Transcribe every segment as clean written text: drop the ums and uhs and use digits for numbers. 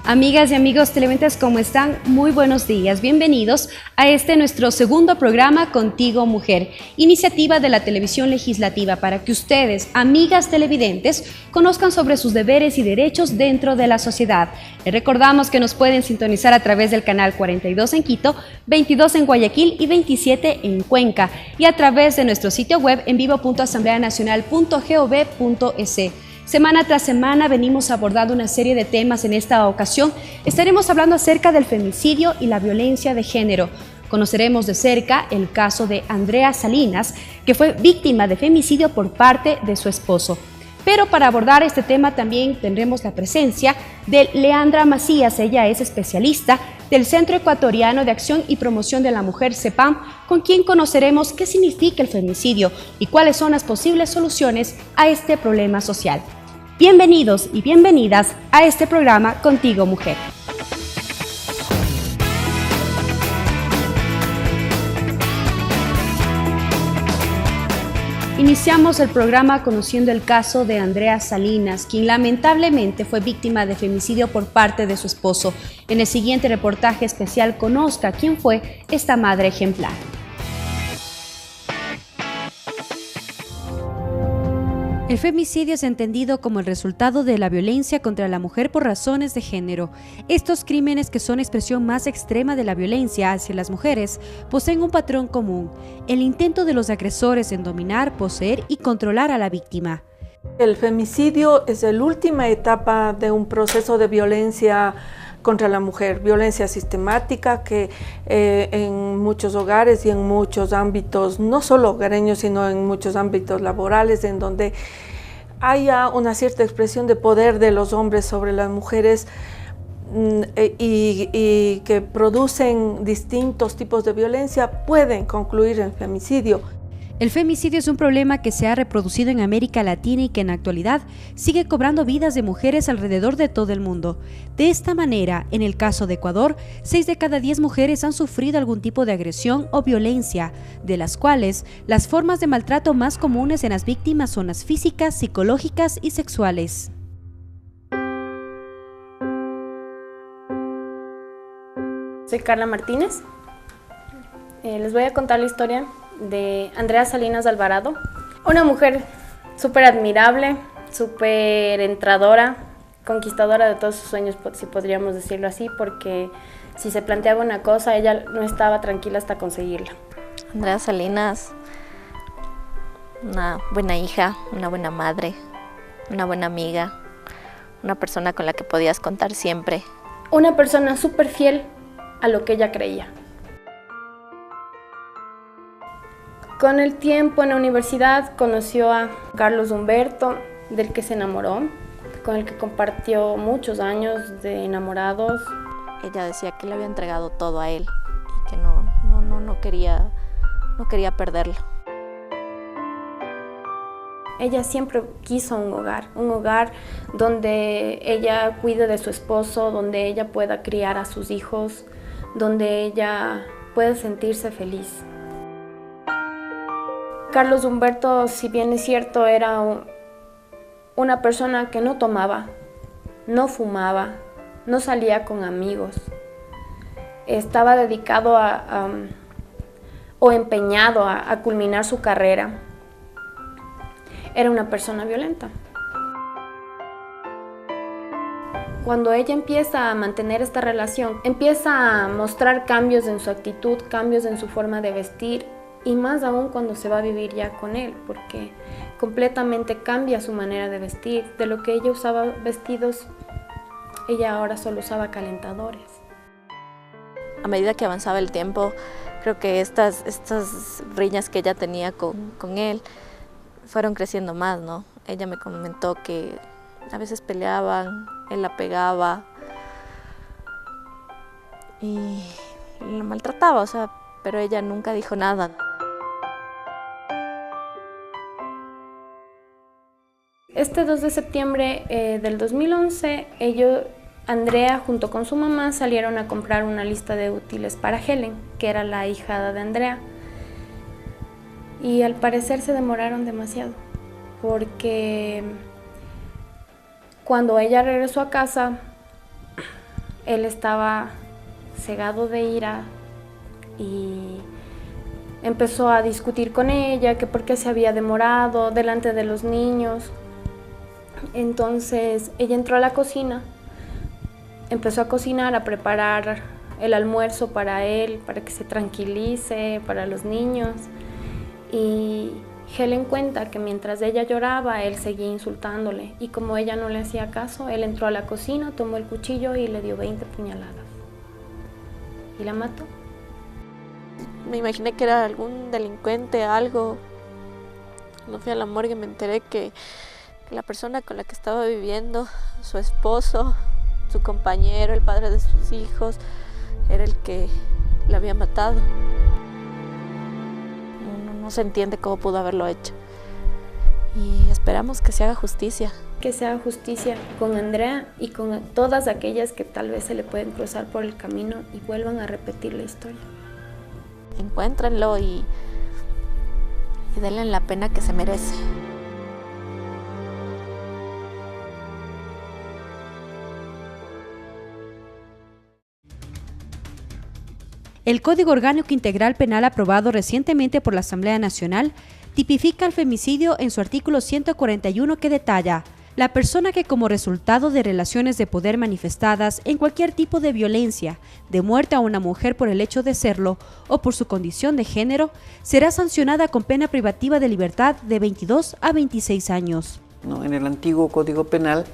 Amigas y amigos televidentes, ¿cómo están? Muy buenos días, bienvenidos a nuestro segundo programa Contigo Mujer, iniciativa de la Televisión Legislativa para que ustedes, amigas televidentes, conozcan sobre sus deberes y derechos dentro de la sociedad. Les recordamos que nos pueden sintonizar a través del canal 42 en Quito, 22 en Guayaquil y 27 en Cuenca, y a través de nuestro sitio web en vivo.asambleanacional.gov.es. Semana tras semana venimos abordando una serie de temas. En esta ocasión estaremos hablando acerca del femicidio y la violencia de género. Conoceremos de cerca el caso de Andrea Salinas, que fue víctima de femicidio por parte de su esposo. Pero para abordar este tema también tendremos la presencia de Leandra Macías. Ella es especialista del Centro Ecuatoriano de Acción y Promoción de la Mujer, CEPAM, con quien conoceremos qué significa el femicidio y cuáles son las posibles soluciones a este problema social. Bienvenidos y bienvenidas a este programa Contigo Mujer. Iniciamos el programa conociendo el caso de Andrea Salinas, quien lamentablemente fue víctima de femicidio por parte de su esposo. En el siguiente reportaje especial conozca quién fue esta madre ejemplar. El femicidio es entendido como el resultado de la violencia contra la mujer por razones de género. Estos crímenes, que son expresión más extrema de la violencia hacia las mujeres, poseen un patrón común: el intento de los agresores en dominar, poseer y controlar a la víctima. El femicidio es la última etapa de un proceso de violencia contra la mujer, violencia sistemática que en muchos hogares y en muchos ámbitos, no solo hogareños, sino en muchos ámbitos laborales, en donde haya una cierta expresión de poder de los hombres sobre las mujeres y que producen distintos tipos de violencia, pueden concluir en femicidio. El femicidio es un problema que se ha reproducido en América Latina y que en la actualidad sigue cobrando vidas de mujeres alrededor de todo el mundo. De esta manera, en el caso de Ecuador, 6 de cada 10 mujeres han sufrido algún tipo de agresión o violencia, de las cuales las formas de maltrato más comunes en las víctimas son las físicas, psicológicas y sexuales. Soy Carla Martínez. Les voy a contar la historia de Andrea Salinas Alvarado, una mujer súper admirable, súper entradora, conquistadora de todos sus sueños, si podríamos decirlo así, porque si se planteaba una cosa, ella no estaba tranquila hasta conseguirla. Andrea Salinas, una buena hija, una buena madre, una buena amiga, una persona con la que podías contar siempre. Una persona súper fiel a lo que ella creía. Con el tiempo en la universidad conoció a Carlos Humberto, del que se enamoró, con el que compartió muchos años de enamorados. Ella decía que le había entregado todo a él y que no quería perderlo. Ella siempre quiso un hogar donde ella cuide de su esposo, donde ella pueda criar a sus hijos, donde ella pueda sentirse feliz. Carlos Humberto, si bien es cierto, era una persona que no tomaba, no fumaba, no salía con amigos. Estaba dedicado o empeñado a culminar su carrera. Era una persona violenta. Cuando ella empieza a mantener esta relación, empieza a mostrar cambios en su actitud, cambios en su forma de vestir, y más aún cuando se va a vivir ya con él, porque completamente cambia su manera de vestir. De lo que ella usaba vestidos, ella ahora solo usaba calentadores. A medida que avanzaba el tiempo, creo que estas riñas que ella tenía con él fueron creciendo más, ¿no? Ella me comentó que a veces peleaban, él la pegaba y la maltrataba, pero ella nunca dijo nada. Este 2 de septiembre del 2011, Andrea junto con su mamá salieron a comprar una lista de útiles para Helen, que era la ahijada de Andrea. Y al parecer se demoraron demasiado, porque cuando ella regresó a casa, él estaba cegado de ira y empezó a discutir con ella, que por qué se había demorado delante de los niños. Entonces ella entró a la cocina, empezó a cocinar, a preparar el almuerzo para él, para que se tranquilice, para los niños. Y Helen cuenta que mientras ella lloraba, él seguía insultándole. Y como ella no le hacía caso, él entró a la cocina, tomó el cuchillo y le dio 20 puñaladas. Y la mató. Me imaginé que era algún delincuente, algo. Cuando fui a la morgue me enteré que la persona con la que estaba viviendo, su esposo, su compañero, el padre de sus hijos, era el que la había matado. No se entiende cómo pudo haberlo hecho. Y esperamos que se haga justicia. Que se haga justicia con Andrea y con todas aquellas que tal vez se le pueden cruzar por el camino y vuelvan a repetir la historia. Encuéntrenlo y denle la pena que se merece. El Código Orgánico Integral Penal aprobado recientemente por la Asamblea Nacional tipifica el femicidio en su artículo 141 que detalla: la persona que como resultado de relaciones de poder manifestadas en cualquier tipo de violencia, de muerte a una mujer por el hecho de serlo o por su condición de género, será sancionada con pena privativa de libertad de 22 a 26 años. En el antiguo Código Penal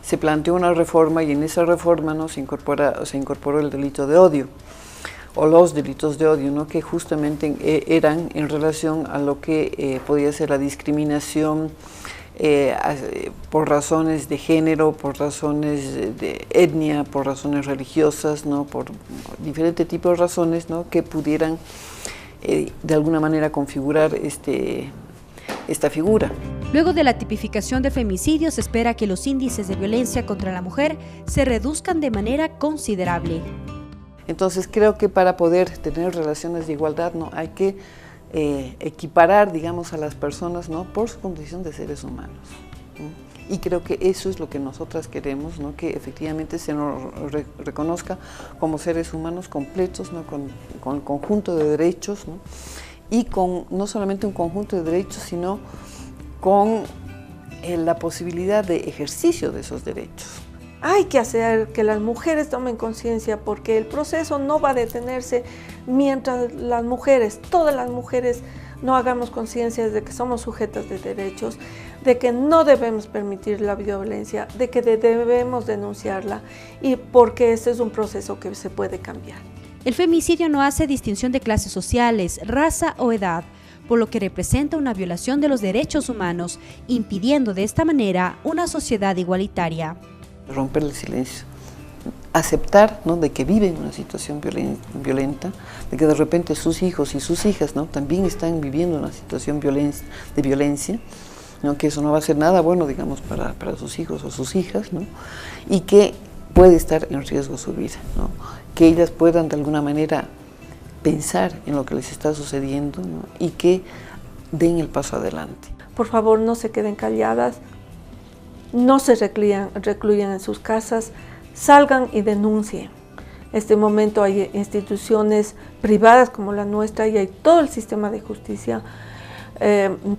se planteó una reforma y en esa reforma se incorporó el delito de odio o los delitos de odio, que justamente eran en relación a lo que podía ser la discriminación por razones de género, por razones de etnia, por razones religiosas, por diferentes tipos de razones que pudieran de alguna manera configurar esta figura. Luego de la tipificación de femicidio, se espera que los índices de violencia contra la mujer se reduzcan de manera considerable. Entonces creo que para poder tener relaciones de igualdad hay que equiparar, digamos, a las personas por su condición de seres humanos. Y creo que eso es lo que nosotras queremos, que efectivamente se nos reconozca como seres humanos completos, con el conjunto de derechos, y con no solamente un conjunto de derechos, sino con la posibilidad de ejercicio de esos derechos. Hay que hacer que las mujeres tomen conciencia, porque el proceso no va a detenerse mientras las mujeres, todas las mujeres, no hagamos conciencia de que somos sujetas de derechos, de que no debemos permitir la violencia, de que debemos denunciarla, y porque este es un proceso que se puede cambiar. El femicidio no hace distinción de clases sociales, raza o edad, por lo que representa una violación de los derechos humanos, impidiendo de esta manera una sociedad igualitaria. Romper el silencio, aceptar de que viven una situación violenta, de que de repente sus hijos y sus hijas también están viviendo una situación de violencia, que eso no va a ser nada bueno, digamos, para sus hijos o sus hijas, y que puede estar en riesgo su vida, que ellas puedan de alguna manera pensar en lo que les está sucediendo, y que den el paso adelante. Por favor, no se queden calladas. No se recluyan en sus casas, salgan y denuncien. En este momento hay instituciones privadas como la nuestra y hay todo el sistema de justicia,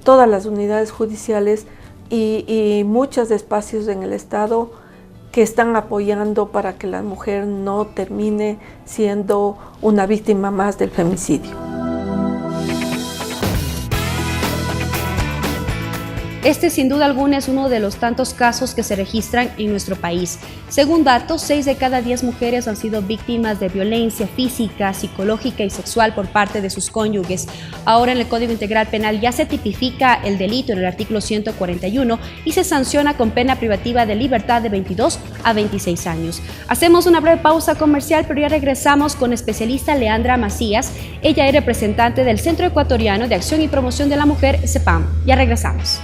todas las unidades judiciales y muchos espacios en el Estado que están apoyando para que la mujer no termine siendo una víctima más del femicidio. Este, sin duda alguna, es uno de los tantos casos que se registran en nuestro país. Según datos, 6 de cada 10 mujeres han sido víctimas de violencia física, psicológica y sexual por parte de sus cónyuges. Ahora en el Código Integral Penal ya se tipifica el delito en el artículo 141 y se sanciona con pena privativa de libertad de 22 a 26 años. Hacemos una breve pausa comercial, pero ya regresamos con especialista Leandra Macías. Ella es representante del Centro Ecuatoriano de Acción y Promoción de la Mujer, CEPAM. Ya regresamos.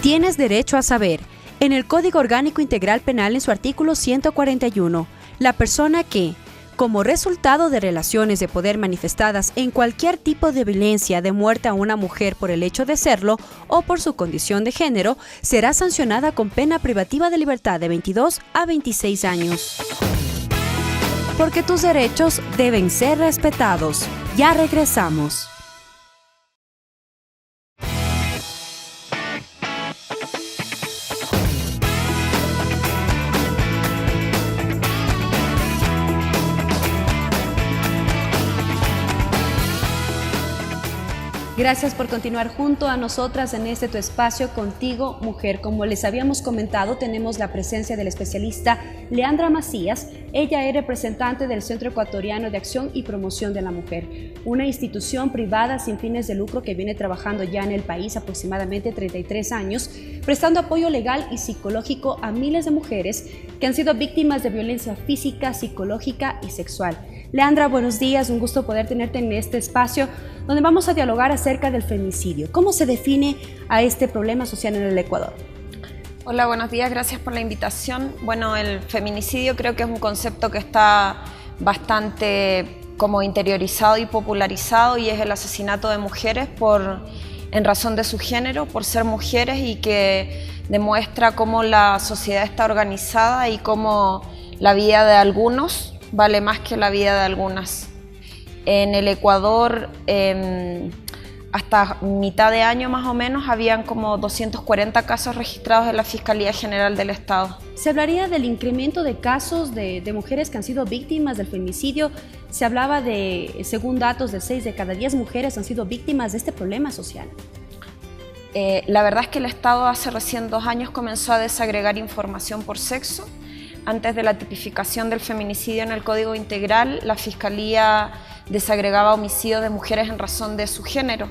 Tienes derecho a saber. En el Código Orgánico Integral Penal, en su artículo 141, la persona que, como resultado de relaciones de poder manifestadas en cualquier tipo de violencia de muerte a una mujer por el hecho de serlo o por su condición de género, será sancionada con pena privativa de libertad de 22 a 26 años. Porque tus derechos deben ser respetados. Ya regresamos. Gracias por continuar junto a nosotras en este tu espacio Contigo Mujer. Como les habíamos comentado, tenemos la presencia del especialista Leandra Macías. Ella es representante del Centro Ecuatoriano de Acción y Promoción de la Mujer, una institución privada sin fines de lucro que viene trabajando ya en el país aproximadamente 33 años, prestando apoyo legal y psicológico a miles de mujeres que han sido víctimas de violencia física, psicológica y sexual. Leandra, buenos días, un gusto poder tenerte en este espacio donde vamos a dialogar acerca del femicidio. ¿Cómo se define a este problema social en el Ecuador? Hola, buenos días, gracias por la invitación. Bueno, el feminicidio creo que es un concepto que está bastante como interiorizado y popularizado, y es el asesinato de mujeres en razón de su género, por ser mujeres, y que demuestra cómo la sociedad está organizada y cómo la vida de algunos vale más que la vida de algunas. En el Ecuador, hasta mitad de año más o menos, habían como 240 casos registrados en la Fiscalía General del Estado. Se hablaría del incremento de casos de mujeres que han sido víctimas del femicidio. Se hablaba de, según datos, de 6 de cada 10 mujeres han sido víctimas de este problema social. La verdad es que el Estado hace recién 2 años comenzó a desagregar información por sexo. Antes de la tipificación del feminicidio en el Código Integral, la Fiscalía desagregaba homicidios de mujeres en razón de su género,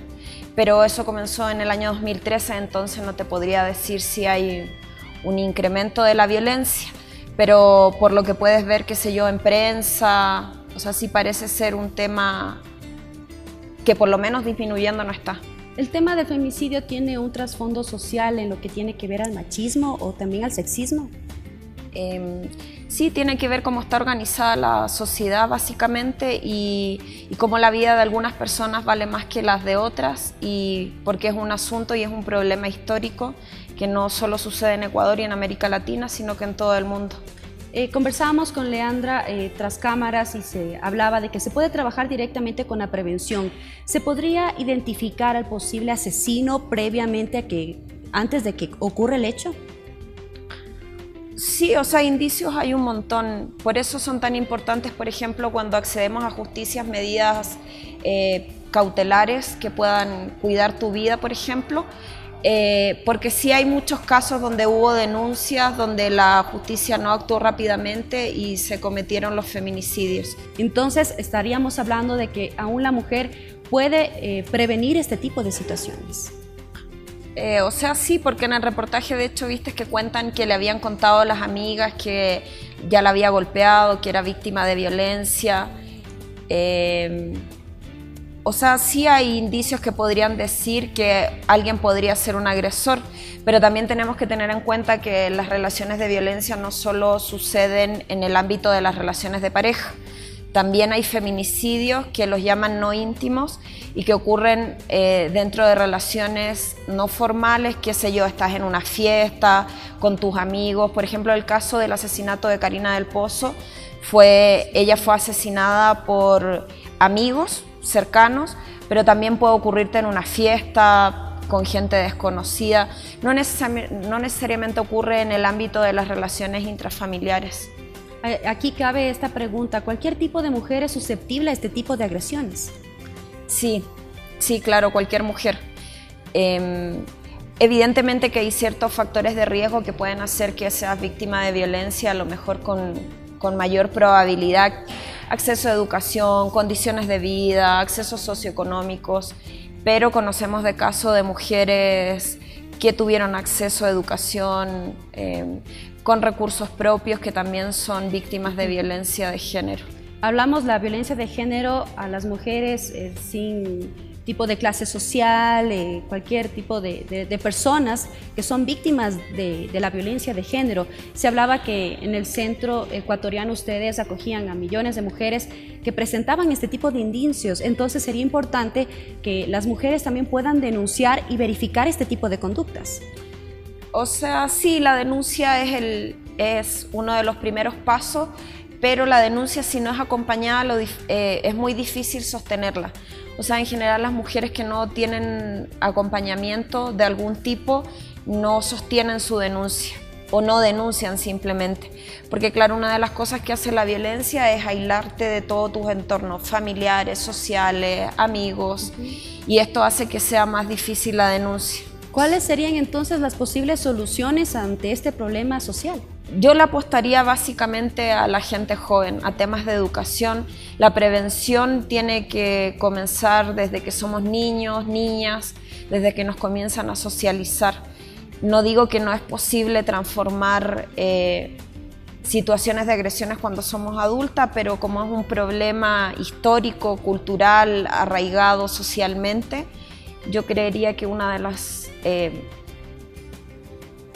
pero eso comenzó en el año 2013, entonces no te podría decir si hay un incremento de la violencia, pero por lo que puedes ver, qué sé yo, en prensa, o sea, sí parece ser un tema que por lo menos disminuyendo no está. ¿El tema del femicidio tiene un trasfondo social en lo que tiene que ver al machismo o también al sexismo? Sí, tiene que ver cómo está organizada la sociedad básicamente, y cómo la vida de algunas personas vale más que las de otras, y porque es un asunto y es un problema histórico que no solo sucede en Ecuador y en América Latina, sino que en todo el mundo. Conversábamos con Leandra tras cámaras y se hablaba de que se puede trabajar directamente con la prevención. ¿Se podría identificar al posible asesino previamente antes de que ocurra el hecho? Sí, o sea, indicios hay un montón. Por eso son tan importantes, por ejemplo, cuando accedemos a justicias, medidas cautelares que puedan cuidar tu vida, por ejemplo, porque sí hay muchos casos donde hubo denuncias, donde la justicia no actuó rápidamente y se cometieron los feminicidios. Entonces, estaríamos hablando de que aún la mujer puede prevenir este tipo de situaciones. O sea, sí, porque en el reportaje de hecho viste que cuentan que le habían contado a las amigas que ya la había golpeado, que era víctima de violencia. O sea, sí hay indicios que podrían decir que alguien podría ser un agresor, pero también tenemos que tener en cuenta que las relaciones de violencia no solo suceden en el ámbito de las relaciones de pareja. También hay feminicidios que los llaman no íntimos y que ocurren dentro de relaciones no formales, qué sé yo, estás en una fiesta con tus amigos. Por ejemplo, el caso del asesinato de Karina del Pozo, ella fue asesinada por amigos cercanos, pero también puede ocurrirte en una fiesta con gente desconocida. No necesariamente ocurre en el ámbito de las relaciones intrafamiliares. Aquí cabe esta pregunta: ¿cualquier tipo de mujer es susceptible a este tipo de agresiones? Sí, claro, cualquier mujer. Evidentemente que hay ciertos factores de riesgo que pueden hacer que seas víctima de violencia, a lo mejor con mayor probabilidad: acceso a educación, condiciones de vida, accesos socioeconómicos, pero conocemos de casos de mujeres que tuvieron acceso a educación con recursos propios, que también son víctimas de violencia de género. Hablamos de la violencia de género a las mujeres sin tipo de clase social, cualquier tipo de personas que son víctimas de la violencia de género. Se hablaba que en el centro ecuatoriano ustedes acogían a millones de mujeres que presentaban este tipo de indicios, entonces sería importante que las mujeres también puedan denunciar y verificar este tipo de conductas. O sea, sí, la denuncia es uno de los primeros pasos, pero la denuncia, si no es acompañada, es muy difícil sostenerla. O sea, en general las mujeres que no tienen acompañamiento de algún tipo no sostienen su denuncia o no denuncian simplemente. Porque claro, una de las cosas que hace la violencia es aislarte de todos tus entornos familiares, sociales, amigos, y esto hace que sea más difícil la denuncia. ¿Cuáles serían entonces las posibles soluciones ante este problema social? Yo le apostaría básicamente a la gente joven, a temas de educación. La prevención tiene que comenzar desde que somos niños, niñas, desde que nos comienzan a socializar. No digo que no es posible transformar situaciones de agresiones cuando somos adultas, pero como es un problema histórico, cultural, arraigado socialmente, yo creería que una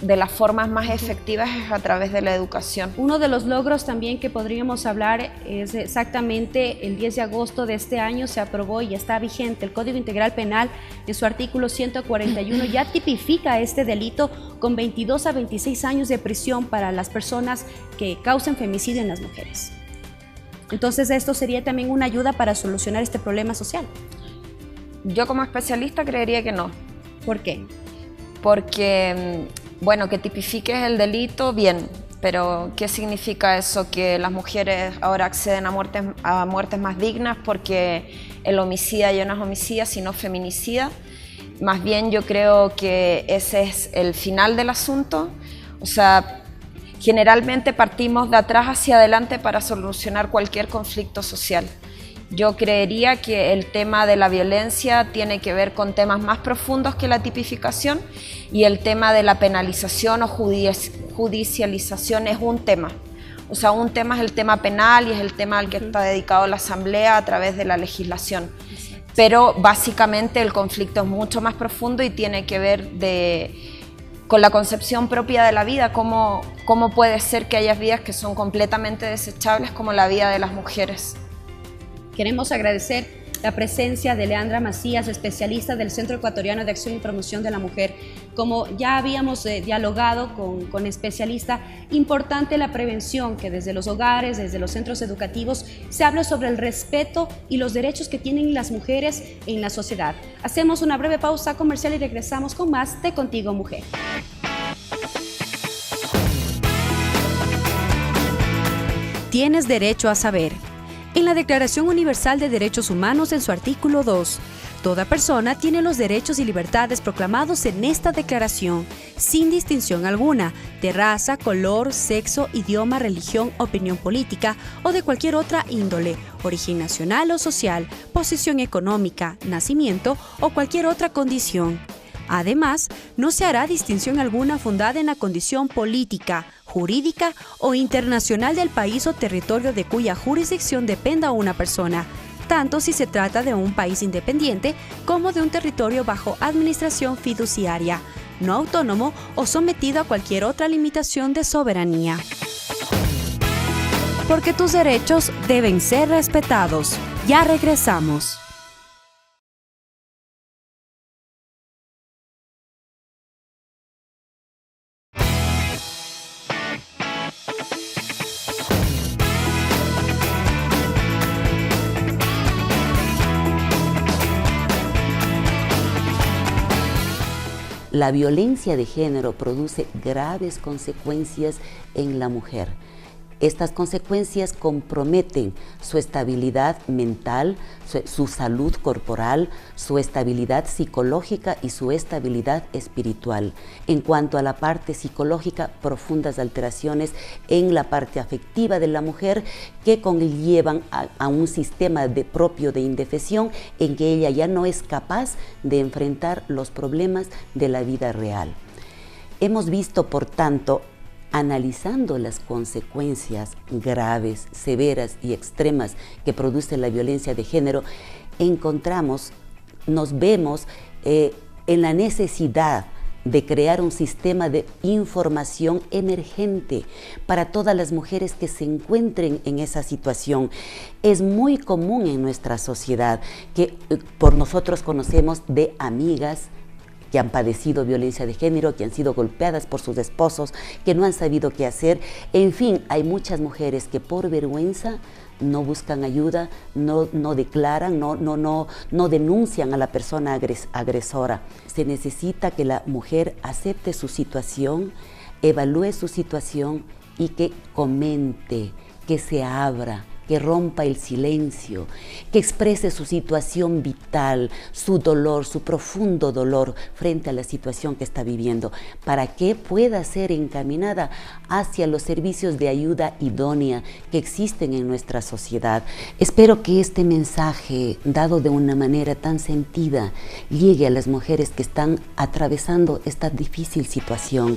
de las formas más efectivas es a través de la educación. Uno de los logros también que podríamos hablar es exactamente el 10 de agosto de este año se aprobó y está vigente el Código Integral Penal. En su artículo 141 ya tipifica este delito con 22 a 26 años de prisión para las personas que causen femicidio en las mujeres. Entonces esto sería también una ayuda para solucionar este problema social. Yo como especialista creería que no. ¿Por qué? Porque, bueno, que tipifiques el delito, bien, pero ¿qué significa eso? Que las mujeres ahora acceden a muertes más dignas porque el homicida ya no es homicida, sino feminicida. Más bien yo creo que ese es el final del asunto. O sea, generalmente partimos de atrás hacia adelante para solucionar cualquier conflicto social. Yo creería que el tema de la violencia tiene que ver con temas más profundos que la tipificación, y el tema de la penalización o judicialización es un tema. O sea, un tema es el tema penal y es el tema al que está dedicado la Asamblea a través de la legislación. Pero básicamente el conflicto es mucho más profundo y tiene que ver con la concepción propia de la vida, cómo puede ser que haya vidas que son completamente desechables como la vida de las mujeres. Queremos agradecer la presencia de Leandra Macías, especialista del Centro Ecuatoriano de Acción y Promoción de la Mujer. Como ya habíamos dialogado con especialista, importante la prevención, que desde los hogares, desde los centros educativos, se hable sobre el respeto y los derechos que tienen las mujeres en la sociedad. Hacemos una breve pausa comercial y regresamos con más de Contigo Mujer. Tienes derecho a saber. En la Declaración Universal de Derechos Humanos, en su artículo 2, toda persona tiene los derechos y libertades proclamados en esta declaración, sin distinción alguna, de raza, color, sexo, idioma, religión, opinión política o de cualquier otra índole, origen nacional o social, posición económica, nacimiento o cualquier otra condición. Además, no se hará distinción alguna fundada en la condición política, jurídica o internacional del país o territorio de cuya jurisdicción dependa una persona, tanto si se trata de un país independiente como de un territorio bajo administración fiduciaria, no autónomo o sometido a cualquier otra limitación de soberanía. Porque tus derechos deben ser respetados. Ya regresamos. La violencia de género produce graves consecuencias en la mujer. Estas consecuencias comprometen su estabilidad mental, su salud corporal, su estabilidad psicológica y su estabilidad espiritual. En cuanto a la parte psicológica, profundas alteraciones en la parte afectiva de la mujer que conllevan a un sistema propio de indefensión en que ella ya no es capaz de enfrentar los problemas de la vida real. Hemos visto, por tanto, analizando las consecuencias graves, severas y extremas que produce la violencia de género, encontramos nos vemos en la necesidad de crear un sistema de información emergente para todas las mujeres que se encuentren en esa situación. Es muy común en nuestra sociedad que por nosotros conocemos de amigas que han padecido violencia de género, que han sido golpeadas por sus esposos, que no han sabido qué hacer. En fin, hay muchas mujeres que por vergüenza no buscan ayuda, no declaran, no denuncian a la persona agresora. Se necesita que la mujer acepte su situación, evalúe su situación y que comente, que se abra, que rompa el silencio, que exprese su situación vital, su dolor, su profundo dolor frente a la situación que está viviendo, para que pueda ser encaminada hacia los servicios de ayuda idónea que existen en nuestra sociedad. Espero que este mensaje, dado de una manera tan sentida, llegue a las mujeres que están atravesando esta difícil situación.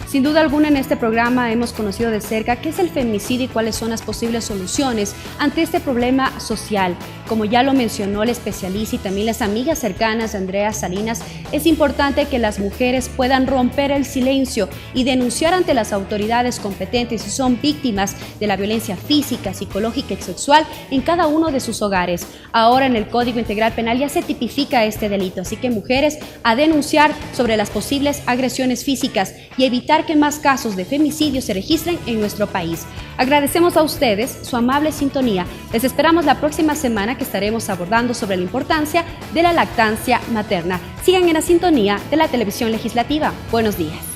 Sin duda alguna, en este programa hemos conocido de cerca qué es el feminicidio y cuáles son las posibles soluciones ante este problema social. Como ya lo mencionó el especialista y también las amigas cercanas de Andrea Salinas, es importante que las mujeres puedan romper el silencio y denunciar ante las autoridades competentes si son víctimas de la violencia física, psicológica y sexual en cada uno de sus hogares. Ahora en el Código Integral Penal ya se tipifica este delito, así que mujeres a denunciar sobre las posibles agresiones físicas y evitar que más casos de femicidio se registren en nuestro país. Agradecemos a ustedes su amable sintonía. Les esperamos la próxima semana que estaremos abordando sobre la importancia de la lactancia materna. Sigan en la sintonía de la televisión legislativa. Buenos días.